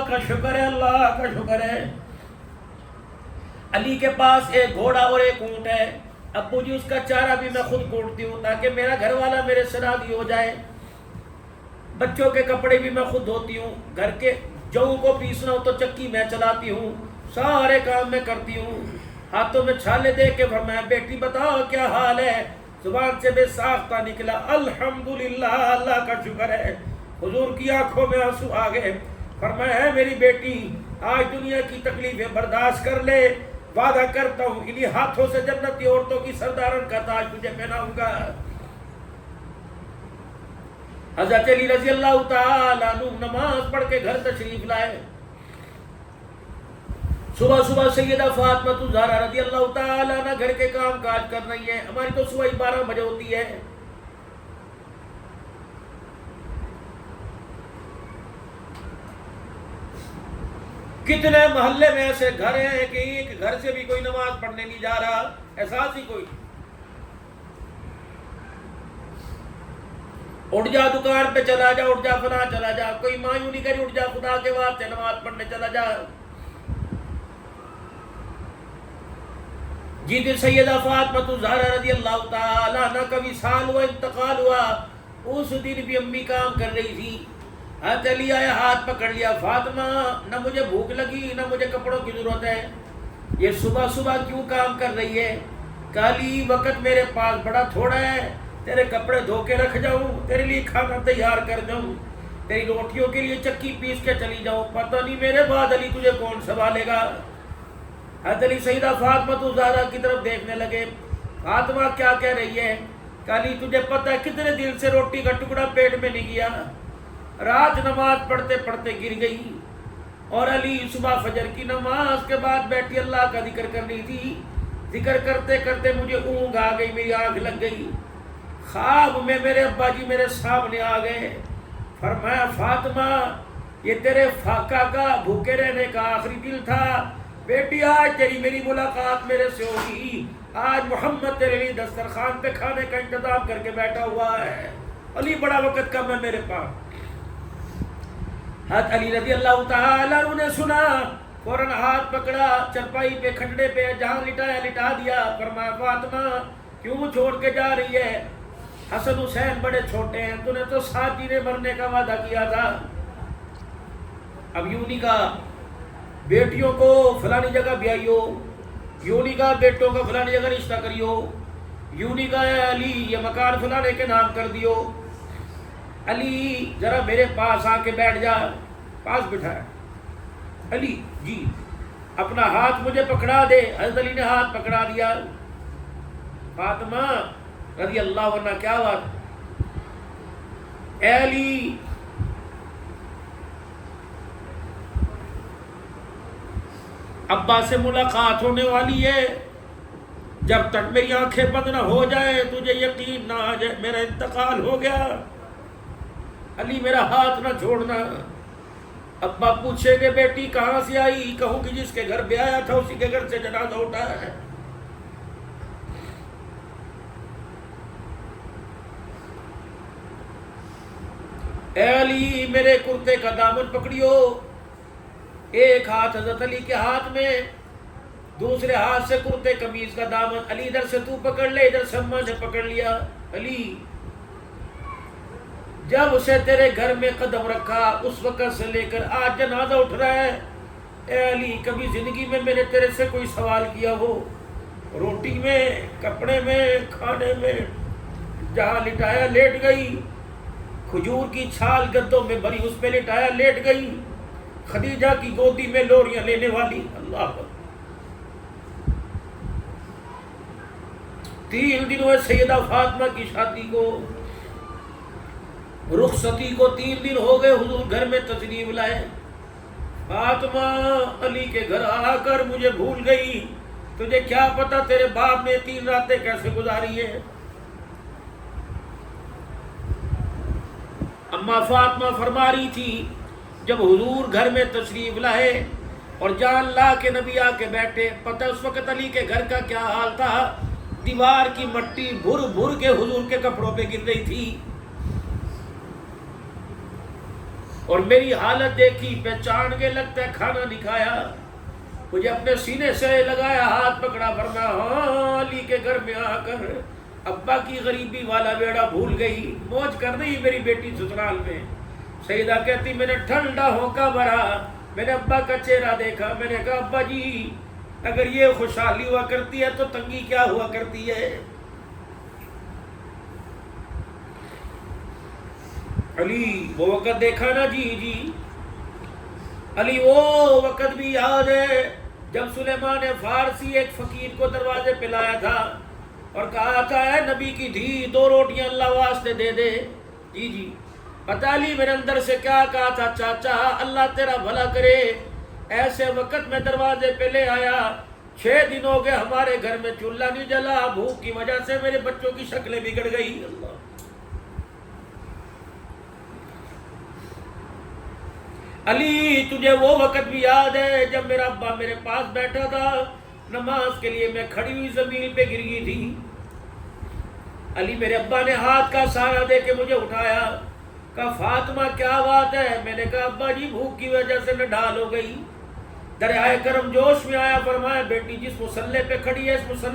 کا شکر ہے، اللہ کا شکر ہے۔ علی کے پاس ایک گھوڑا اور ایک اونٹ ہے۔ ابو جی اس کا چارہ بھی میں خود کوٹتی ہوں تاکہ میرا گھر والا میرے سے راضی ہو جائے۔ بچوں کے کپڑے بھی میں خود دھوتی ہوں، گھر کے جو کو پیسنا ہو تو چکی میں چلاتی ہوں، سارے کام میں کرتی ہوں۔ ہاتھوں میں چھالے دے کے فرمایا بیٹی بتاؤ کیا حال ہے؟ زبان سے بے ساختہ نکلا الحمدللہ، اللہ کا شکر ہے۔ حضور کی آنکھوں میں آنسو آ گئے۔ فرمایا ہے میری بیٹی آج دنیا کی تکلیفیں برداشت کر لے، وعدہ کرتا ہوں انہی ہاتھوں سے جنتی عورتوں کی سردارن کا تاج تجھے پہناؤں گا۔ حضرت علی رضی اللہ تعالیٰ عنہ نماز پڑھ کے گھر تشریف لائے۔ صبح صبح سیدہ فاطمہ الزہرا رضی اللہ تعالیٰ عنہ گھر کے کام کاج کر رہی ہے۔ ہماری تو صبح 12 بجے ہوتی ہے۔ کتنے محلے میں ایسے گھر ہیں کہ ایک گھر سے بھی کوئی نماز پڑھنے نہیں جا رہا، احساس ہی کوئی۔ اٹھ جا دکان پہ چلا جا، اٹھ جا فلاں چلا جا، کوئی ماں یوں نہیں کری اٹھ جا خدا کے واسطے نماز پڑھنے چلا جا۔ جس دن سیدہ فاطمہ الزہرا رضی اللہ تعالیٰ عنہ کا وصال ہوا، انتقال ہوا، اس دن بھی امی کام کر رہی تھی۔ حضرت علی آیا، ہاتھ پکڑ لیا، فاطمہ نہ مجھے بھوک لگی نہ مجھے کپڑوں کی ضرورت ہے، یہ صبح صبح کیوں کام کر رہی ہے؟ کالی وقت میرے پاس بڑا تھوڑا ہے، تیرے کپڑے دھو کے رکھ جاؤں، تیرے لیے کھانا تیار کر جاؤں، تیری روٹیوں کے لیے چکی پیس کے چلی جاؤں، پتہ نہیں میرے بعد علی تجھے کون سنبھالے گا۔ حضرت علی سیدہ فاطمہ الزہرا کی طرف دیکھنے لگے، فاطمہ کیا کہہ رہی ہے؟ کالی تجھے پتہ ہے کتنے دن سے روٹی کا ٹکڑا پیٹ میں نہیں گیا، رات نماز پڑھتے پڑھتے گر گئی، اور علی صبح فجر کی نماز کے بعد بیٹھی اللہ کا ذکر کر رہی تھی، ذکر کرتے کرتے مجھے اونگ آ گئی، میری آنکھ لگ گئی، خواب میں میرے ابا جی میرے سامنے آ گئے۔ فرمایا فاطمہ یہ تیرے فاقہ کا بھوکے رہنے کا آخری دل تھا، بیٹی آج تیری میری ملاقات میرے سے ہوگی، آج محمد تیرے لیے دسترخوان پہ کھانے کا انتظام کر کے بیٹھا ہوا ہے، علی بڑا وقت کم ہے میرے پاس۔ حضرت علی رضی اللہ تعالیٰ عنہ نے سنا، فوراً ہاتھ پکڑا، چرپائی پہ کھنڈے پہ جہاں لٹایا لٹا دیا۔ فرمایا فاطمہ کیوں چھوڑ کے جا رہی ہے؟ حسن حسین بڑے چھوٹے ہیں، تو نے تو 7 دن مرنے کا وعدہ کیا تھا، اب یوں نہیں کہا بیٹیوں کو فلانی جگہ بیائیو، یوں نہیں کہا بیٹوں کا فلانی جگہ رشتہ کریو، یوں نہیں کہا علی یہ مکان فلانے کے نام کر دیو، علی ذرا میرے پاس آ کے بیٹھ جا، پاس بٹھایا۔ علی جی اپنا ہاتھ مجھے پکڑا دے۔ حضرت علی نے ہاتھ پکڑا دیا۔ فاطمہ رضی اللہ عنہ کیا بات؟ اے علی ابا سے ملاقات ہونے والی ہے، جب تک میری آنکھیں بند نہ ہو جائے تجھے یقین نہ آ جائے میرا انتقال ہو گیا، علی میرا ہاتھ نہ چھوڑنا۔ ابا پوچھے کہ بیٹی کہاں سے آئی؟ کہوں کہ جس کے گھر بیایا تھا اسی کے گھر سے جنازہ اٹھا ہے۔ اے علی میرے کرتے کا دامن پکڑیو، ایک ہاتھ حضرت علی کے ہاتھ میں، دوسرے ہاتھ سے کرتے قمیض کا دامن، علی ادھر سے تو پکڑ لے، ادھر سے اماں نے پکڑ لیا۔ علی جب اسے تیرے گھر میں قدم رکھا اس وقت سے لے کر آج جنازہ اٹھ رہا ہے، اے علی کبھی زندگی میں میں نے تیرے سے کوئی سوال کیا ہو؟ روٹی میں، کپڑے میں، کھانے میں، جہاں لٹایا لیٹ گئی، کھجور کی چھال گدوں میں بھری اس پہ لٹایا لیٹ گئی، خدیجہ کی گودی میں لوریاں لینے والی۔ اللہ پر 3 دن ہوئے سیدہ فاطمہ کی شادی کو، رخصتی کو 3 دن ہو گئے، حضور گھر میں تشریف لائے۔ فاطمہ علی کے گھر آ کر مجھے بھول گئی، تجھے کیا پتا تیرے باپ نے 3 راتیں کیسے گزاری ہے؟ اما فاطمہ فرما رہی تھی جب حضور گھر میں تشریف لائے اور جان لا کے نبی آ کے بیٹھے، پتہ اس وقت علی کے گھر کا کیا حال تھا، دیوار کی مٹی بھر بھر کے حضور کے کپڑوں پہ گر رہی تھی، اور میری حالت دیکھی، پہچان کے لگتا ہے کھانا نہیں کھایا، مجھے اپنے سینے سے لگایا، ہاتھ پکڑا، فرمایا ہاں علی کے گھر میں آ کر ابا کی غریبی والا بیڑا بھول گئی، موج کر رہی میری بیٹی سسرال میں۔ سیدہ کہتی میں نے ٹھنڈا ہونکا بھرا، میں نے ابا کا چہرہ دیکھا، میں نے کہا ابا جی اگر یہ خوشحالی ہوا کرتی ہے تو تنگی کیا ہوا کرتی ہے؟ علی وہ وقت دیکھا نا، جی علی وہ وقت بھی یاد ہے جب سلیمان فارسی ایک فقیر کو دروازے پہ لایا تھا اور کہا تھا اے نبی کی دھی 2 روٹیاں اللہ واسطے دے دے۔ جی پتہ علی میرے اندر سے کیا کہا تھا، چاچا اللہ تیرا بھلا کرے، ایسے وقت میں دروازے پہ لے آیا، 6 دن ہو گئے ہمارے گھر میں چولہا نہیں جلا، بھوک کی وجہ سے میرے بچوں کی شکلیں بگڑ گئی۔ اللہ علی تجھے وہ وقت بھی یاد ہے جب میرا ابا میرے پاس بیٹھا تھا، نماز کے لیے میں کھڑی ہوئی زمین پہ گر گئی تھی، علی میرے ابا نے ہاتھ کا سہارا دے کے مجھے اٹھایا، کہا فاطمہ کیا بات ہے؟ میں نے کہا ابا جی بھوک کی وجہ سے میں ڈھال ہو گئی۔ دریائے کرم جوش میں آیا، فرمایا بیٹی جس مصلے پہ کھڑی ہے اس مصلے